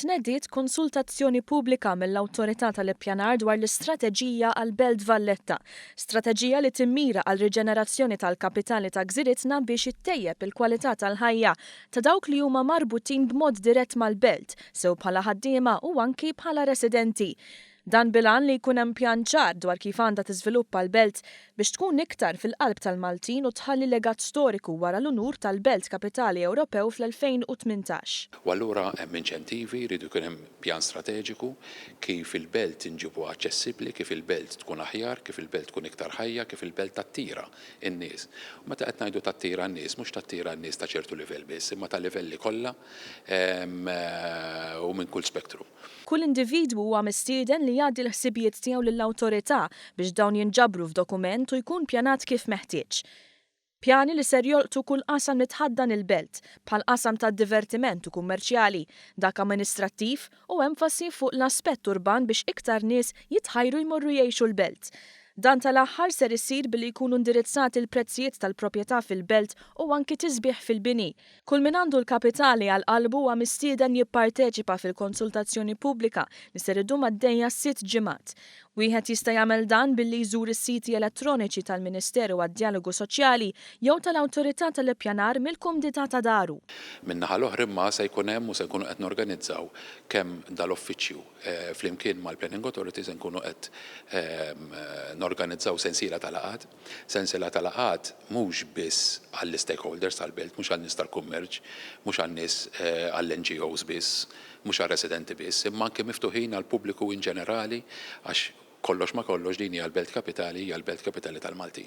tnediet konsultazzjoni pubblika mill-Awtorità tal-Ippjanar dwar l-istrateġija għal Belt Valletta, strateġija li timmira għal riġenerazzjoni tal-kapitali ta' Gżiritna biex ittejjeb il-kwalità tal-ħajja ta' dawk li huma marbutin b'mod dirett mal-belt, sew bħala ħaddiema u anki bħala residenti. Dan bilan li jkun hemm pjan ċar dwar kif għandha tiżviluppa l-belt biex tkun iktar fil-qalb tal-Maltin u tħalli legat storiku wara l-unur tal-Belt Kapitali Ewropew fl-2018. U allura hemm inċentivi, jridu jkun hemm pjan strateġiku kif il-belt inġibu aċċessibbli, kif il-belt tkun aħjar, kif il-belt tkun iktar ħajja, kif il-belt tattira n-nies. Meta qed ngħidu tattira n-nies, mhux tattira n-nies ta' ċertu livell biss, imma ta' livelli kollha u minn kull spektru. Kull individwu huwa mistieden li jgħaddi l-ħsibijiet tiegħu lill-awtorità biex dawn jinġabru f'dokument u jkun pjanat kif meħtieġ. Pjani li ser jolqtu kull qasam li tħaddan il-belt, bħal qasam ta' divertiment u kummerċjali, dak amministrattiv u enfasi fuq l-aspett urban biex iktar nies jitħajru jmorru jgħixu l-belt. Dan tal-aħħar ser isir billi jkunu indirizzati l-prezzijiet tal-proprjetà fil-belt u anki tisbieħ fil-bini. Kull min għandu l-kapitali għal qalbu huwa mistieden jipparteċipa fil-konsultazzjoni pubblika li ser idum għaddejja 6 ġimgħat. Wieħed jista' jagħmel dan billi jżur is-siti elettroniċi tal-Ministeru għad-Dialogu Soċjali jew tal-Awtorità tal-Ippjanar mill-kumdità ta' daru. Min-naħa l-oħra imma se jkun hemm u se nkunu qed norganizzaw kemm dal-uffiċċju flimkien mal-Planning Authority se nkunu qed norganizzaw sensiela tal-laqgħat. Sensiela tal-laqgħat mhux biss għall-stakeholders tal-belt, mhux għan-nies tal-kummerċ, mhux għan-nies għall-NGOs biss, mhux għar-residenti biss, imma anke miftuħin għall-pubbliku in ġenerali għax kollox ma kollox din hija l-Belt Kapitali hija l-Belt Kapitali tal-Maltin.